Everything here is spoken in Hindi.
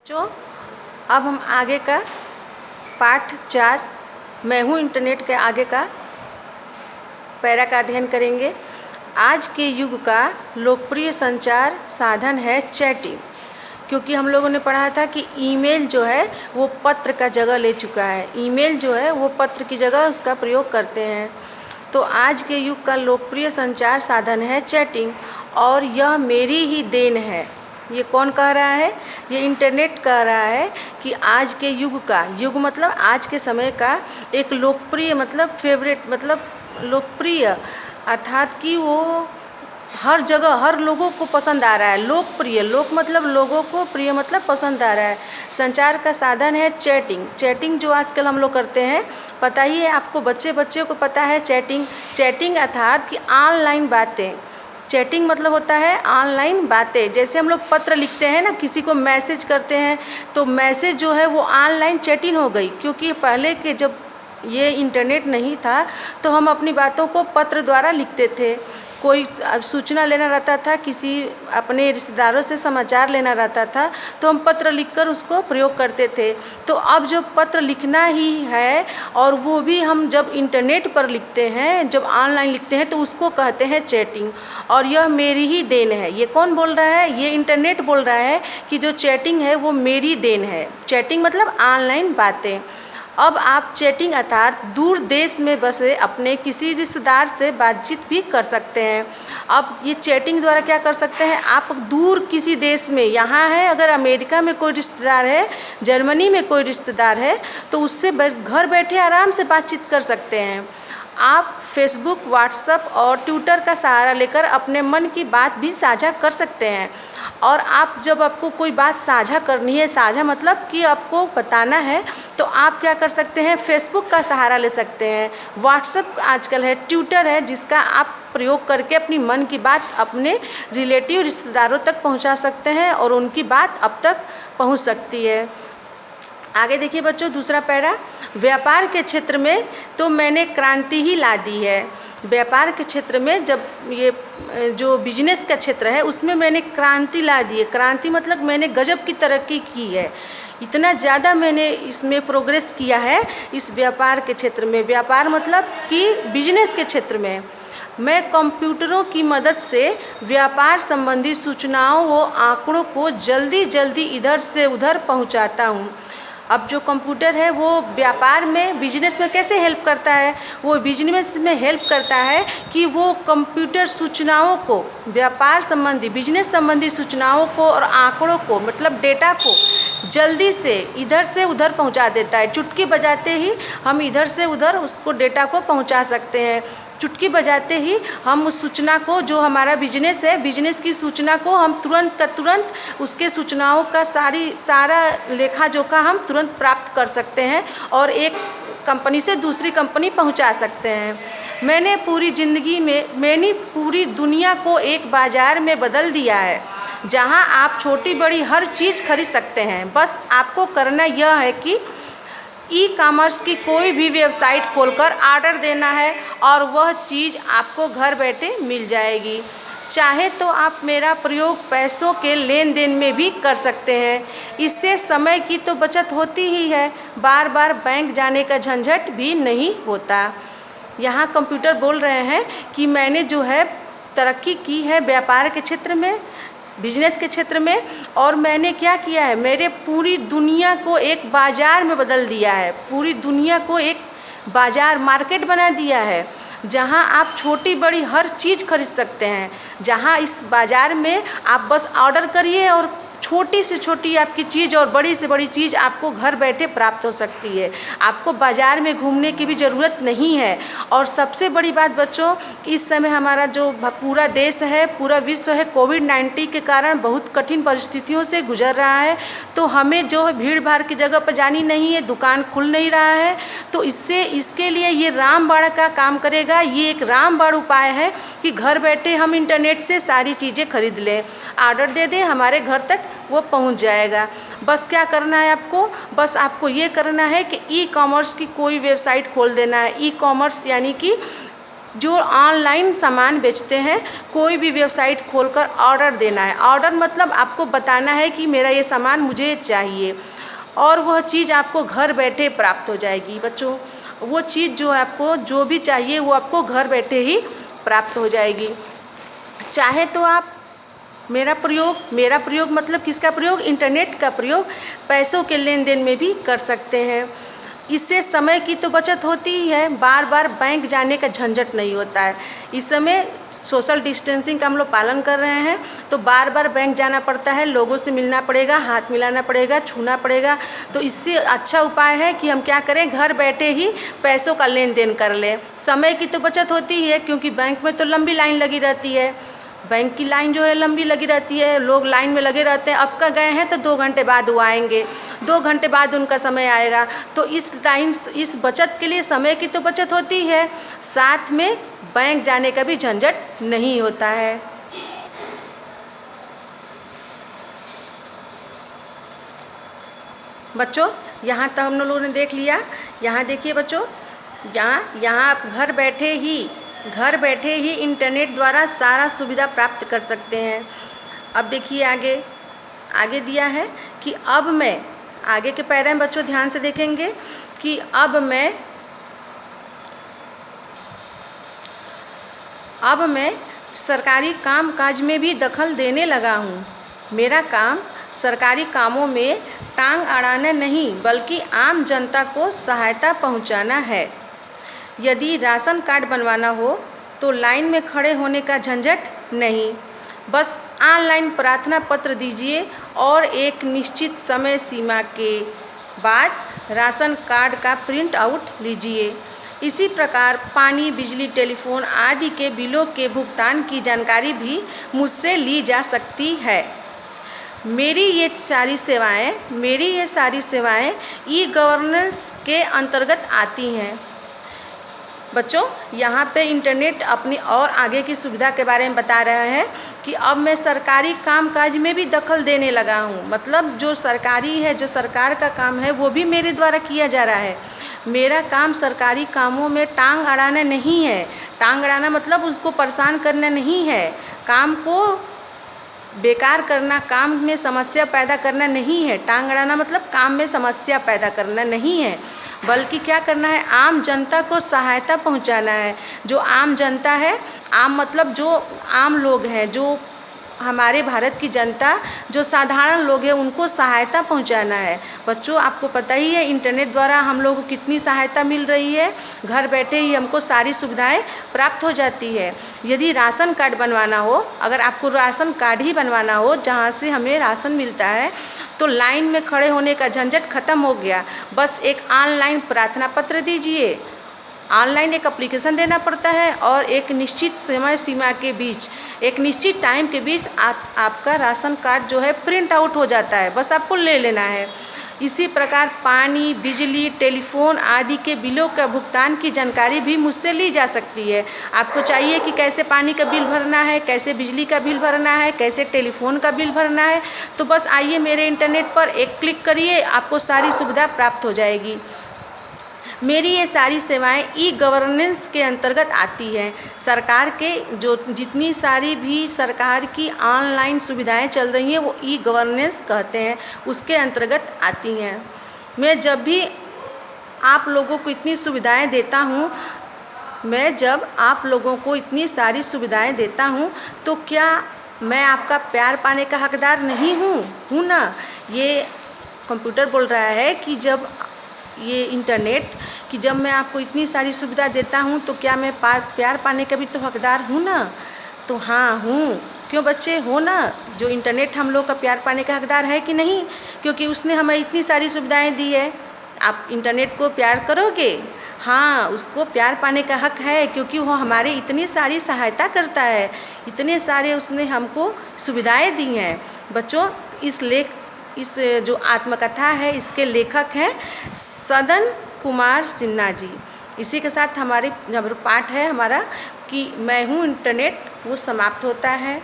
जो अब हम आगे का पाठ 4 मैं हूँ इंटरनेट के आगे का पैरा का अध्ययन करेंगे। आज के युग का लोकप्रिय संचार साधन है चैटिंग, क्योंकि हम लोगों ने पढ़ा था कि ईमेल जो है वो पत्र का जगह ले चुका है। ईमेल जो है वो पत्र की जगह उसका प्रयोग करते हैं। तो आज के युग का लोकप्रिय संचार साधन है चैटिंग, और यह मेरी ही देन है। ये कौन कह रहा है? ये इंटरनेट कह रहा है कि आज के युग का, युग मतलब आज के समय का, एक लोकप्रिय मतलब फेवरेट मतलब लोकप्रिय, अर्थात कि वो हर जगह हर लोगों को पसंद आ रहा है। लोकप्रिय, लोक मतलब लोगों को, प्रिय मतलब पसंद आ रहा है। संचार का साधन है चैटिंग। चैटिंग जो आजकल हम लोग करते हैं, पता ही है आपको, बच्चे को पता है चैटिंग। चैटिंग अर्थात कि ऑनलाइन बातें। चैटिंग मतलब होता है ऑनलाइन बातें। जैसे हम लोग पत्र लिखते हैं ना, किसी को मैसेज करते हैं, तो मैसेज जो है वो ऑनलाइन चैटिंग हो गई। क्योंकि पहले के जब ये इंटरनेट नहीं था तो हम अपनी बातों को पत्र द्वारा लिखते थे। कोई सूचना लेना रहता था, किसी अपने रिश्तेदारों से समाचार लेना रहता था, तो हम पत्र लिखकर उसको प्रयोग करते थे। तो अब जो पत्र लिखना ही है, और वो भी हम जब इंटरनेट पर लिखते हैं, जब ऑनलाइन लिखते हैं, तो उसको कहते हैं चैटिंग। और यह मेरी ही देन है। ये कौन बोल रहा है? ये इंटरनेट बोल रहा है कि जो चैटिंग है वो मेरी देन है। चैटिंग मतलब ऑनलाइन बातें। अब आप चैटिंग अर्थात दूर देश में बसे अपने किसी रिश्तेदार से बातचीत भी कर सकते हैं। अब ये चैटिंग द्वारा क्या कर सकते हैं? आप दूर किसी देश में, यहाँ है, अगर अमेरिका में कोई रिश्तेदार है, जर्मनी में कोई रिश्तेदार है, तो उससे घर बैठे आराम से बातचीत कर सकते हैं। आप फेसबुक, व्हाट्सएप और ट्विटर का सहारा लेकर अपने मन की बात भी साझा कर सकते हैं। और आप जब आपको कोई बात साझा करनी है, साझा मतलब कि आपको बताना है, तो आप क्या कर सकते हैं? फेसबुक का सहारा ले सकते हैं, व्हाट्सएप आजकल है, ट्विटर है, जिसका आप प्रयोग करके अपनी मन की बात अपने रिलेटिव रिश्तेदारों तक पहुंचा सकते हैं, और उनकी बात अब तक पहुंच सकती है। आगे देखिए बच्चों, दूसरा पैरा, व्यापार के क्षेत्र में तो मैंने क्रांति ही ला दी है। व्यापार के क्षेत्र में, जब ये जो बिजनेस का क्षेत्र है उसमें मैंने क्रांति ला दी है। क्रांति मतलब मैंने गजब की तरक्की की है, इतना ज़्यादा मैंने इसमें प्रोग्रेस किया है इस व्यापार के क्षेत्र में। व्यापार मतलब कि बिजनेस के क्षेत्र में मैं कंप्यूटरों की मदद से व्यापार संबंधी सूचनाओं व आंकड़ों को जल्दी इधर से उधर पहुंचाता हूं। अब जो कंप्यूटर है वो व्यापार में, बिजनेस में कैसे हेल्प करता है? वो बिजनेस में हेल्प करता है कि वो कंप्यूटर सूचनाओं को, व्यापार संबंधी, बिजनेस संबंधी सूचनाओं को और आंकड़ों को, मतलब डेटा को जल्दी से इधर से उधर पहुंचा देता है। चुटकी बजाते ही हम इधर से उधर उसको, डेटा को पहुंचा सकते हैं। चुटकी बजाते ही हम उस सूचना को, जो हमारा बिजनेस है, बिजनेस की सूचना को हम तुरंत का तुरंत, उसके सूचनाओं का सारा लेखा जोखा हम तुरंत प्राप्त कर सकते हैं और एक कंपनी से दूसरी कंपनी पहुंचा सकते हैं। मैंने पूरी दुनिया को एक बाज़ार में बदल दिया है, जहां आप छोटी बड़ी हर चीज़ खरीद सकते हैं। बस आपको करना यह है कि ई कॉमर्स की कोई भी वेबसाइट खोलकर ऑर्डर देना है, और वह चीज़ आपको घर बैठे मिल जाएगी। चाहे तो आप मेरा प्रयोग पैसों के लेन देन में भी कर सकते हैं। इससे समय की तो बचत होती ही है, बार बार बैंक जाने का झंझट भी नहीं होता। यहाँ कंप्यूटर बोल रहे हैं कि मैंने जो है तरक्की की है व्यापार के क्षेत्र में, बिजनेस के क्षेत्र में, और मैंने क्या किया है? मेरे पूरी दुनिया को एक बाज़ार में बदल दिया है। पूरी दुनिया को एक बाज़ार, मार्केट बना दिया है, जहां आप छोटी बड़ी हर चीज़ खरीद सकते हैं। जहां इस बाज़ार में आप बस ऑर्डर करिए और छोटी से छोटी आपकी चीज़ और बड़ी से बड़ी चीज़ आपको घर बैठे प्राप्त हो सकती है। आपको बाज़ार में घूमने की भी ज़रूरत नहीं है। और सबसे बड़ी बात बच्चों, इस समय हमारा जो पूरा देश है, पूरा विश्व है, कोविड-19 के कारण बहुत कठिन परिस्थितियों से गुजर रहा है। तो हमें जो है भीड़ भाड़ की जगह पर जानी नहीं है, दुकान खुल नहीं रहा है, तो इसके लिए ये रामबाण का काम करेगा। ये एक रामबाण उपाय है कि घर बैठे हम इंटरनेट से सारी चीज़ें खरीद लें, ऑर्डर दे दें, हमारे घर तक वो पहुंच जाएगा। बस क्या करना है आपको? बस आपको ये करना है कि ई कॉमर्स की कोई वेबसाइट खोल देना है। ई कॉमर्स यानी कि जो ऑनलाइन सामान बेचते हैं, कोई भी वेबसाइट खोलकर ऑर्डर देना है। ऑर्डर मतलब आपको बताना है कि मेरा ये सामान मुझे चाहिए, और वह चीज़ आपको घर बैठे प्राप्त हो जाएगी। बच्चों, वो चीज़ जो आपको जो भी चाहिए वो आपको घर बैठे ही प्राप्त हो जाएगी। चाहे तो आप मेरा प्रयोग मतलब किसका प्रयोग? इंटरनेट का प्रयोग पैसों के लेन देन में भी कर सकते हैं। इससे समय की तो बचत होती ही है, बार बार बैंक जाने का झंझट नहीं होता है। इस समय सोशल डिस्टेंसिंग का हम लोग पालन कर रहे हैं, तो बार बार बैंक जाना पड़ता है, लोगों से मिलना पड़ेगा, हाथ मिलाना पड़ेगा, छूना पड़ेगा। तो इससे अच्छा उपाय है कि हम क्या करें, घर बैठे ही पैसों का लेन देन कर लें। समय की तो बचत होती ही है, क्योंकि बैंक में तो लंबी लाइन लगी रहती है। बैंक की लाइन जो है लंबी लगी रहती है, लोग लाइन में लगे रहते हैं। अब का गए हैं तो 2 घंटे बाद वो आएंगे, 2 घंटे बाद उनका समय आएगा। तो इस बचत के लिए समय की तो बचत होती है, साथ में बैंक जाने का भी झंझट नहीं होता है। बच्चों, यहाँ तक हम लोगों ने देख लिया। यहाँ देखिए बच्चों, यहाँ आप घर बैठे ही इंटरनेट द्वारा सारा सुविधा प्राप्त कर सकते हैं। अब देखिए आगे दिया है कि अब मैं, आगे के पैरा में बच्चों ध्यान से देखेंगे कि अब मैं सरकारी काम काज में भी दखल देने लगा हूँ। मेरा काम सरकारी कामों में टांग अड़ाना नहीं, बल्कि आम जनता को सहायता पहुँचाना है। यदि राशन कार्ड बनवाना हो तो लाइन में खड़े होने का झंझट नहीं, बस ऑनलाइन प्रार्थना पत्र दीजिए और एक निश्चित समय सीमा के बाद राशन कार्ड का प्रिंट आउट लीजिए। इसी प्रकार पानी, बिजली, टेलीफोन आदि के बिलों के भुगतान की जानकारी भी मुझसे ली जा सकती है। मेरी ये सारी सेवाएं ई गवर्नेंस के अंतर्गत आती हैं। बच्चों, यहाँ पे इंटरनेट अपनी और आगे की सुविधा के बारे में बता रहा है कि अब मैं सरकारी कामकाज में भी दखल देने लगा हूँ। मतलब जो सरकारी है, जो सरकार का काम है, वो भी मेरे द्वारा किया जा रहा है। मेरा काम सरकारी कामों में टांग अड़ाना नहीं है। टांग अड़ाना मतलब उसको परेशान करना नहीं है, काम को बेकार करना, काम में समस्या पैदा करना नहीं है। टांग अड़ाना मतलब काम में समस्या पैदा करना नहीं है, बल्कि क्या करना है, आम जनता को सहायता पहुंचाना है। जो आम जनता है, आम मतलब जो आम लोग हैं, जो हमारे भारत की जनता, जो साधारण लोग हैं, उनको सहायता पहुंचाना है। बच्चों, आपको पता ही है इंटरनेट द्वारा हम लोग को कितनी सहायता मिल रही है। घर बैठे ही हमको सारी सुविधाएं प्राप्त हो जाती है। यदि राशन कार्ड बनवाना हो, अगर आपको राशन कार्ड ही बनवाना हो जहां से हमें राशन मिलता है, तो लाइन में खड़े होने का झंझट खत्म हो गया। बस एक ऑनलाइन प्रार्थना पत्र दीजिए, ऑनलाइन एक एप्लीकेशन देना पड़ता है, और एक निश्चित समय सीमा के बीच, एक निश्चित टाइम के बीच आपका राशन कार्ड जो है प्रिंट आउट हो जाता है। बस आपको ले लेना है। इसी प्रकार पानी, बिजली, टेलीफोन आदि के बिलों का भुगतान की जानकारी भी मुझसे ली जा सकती है। आपको चाहिए कि कैसे पानी का बिल भरना है, कैसे बिजली का बिल भरना है, कैसे टेलीफोन का बिल भरना है, तो बस आइए मेरे इंटरनेट पर एक क्लिक करिए, आपको सारी सुविधा प्राप्त हो जाएगी। मेरी ये सारी सेवाएं ई गवर्नेंस के अंतर्गत आती हैं। सरकार के जो जितनी सारी भी सरकार की ऑनलाइन सुविधाएं चल रही हैं, वो ई गवर्नेंस कहते हैं, उसके अंतर्गत आती हैं। मैं जब भी आप लोगों को इतनी सुविधाएं देता हूँ, तो क्या मैं आपका प्यार पाने का हकदार नहीं हूँ ना? ये कंप्यूटर बोल रहा है कि जब मैं आपको इतनी सारी सुविधा देता हूँ, तो क्या मैं प्यार पाने का भी तो हकदार हूँ ना? तो हाँ, हूँ। क्यों बच्चे, हो ना? जो इंटरनेट हम लोग का प्यार पाने का हकदार है कि नहीं? क्योंकि उसने हमें इतनी सारी सुविधाएं दी है। आप इंटरनेट को प्यार करोगे? हाँ, उसको प्यार पाने का हक है, क्योंकि वो हमारी इतनी सारी सहायता करता है, इतने सारे उसने हमको सुविधाएं दी हैं। बच्चों, इस जो आत्मकथा है, इसके लेखक हैं सदन कुमार सिन्हा जी। इसी के साथ हमारा पाठ है कि मैं हूँ इंटरनेट, वो समाप्त होता है।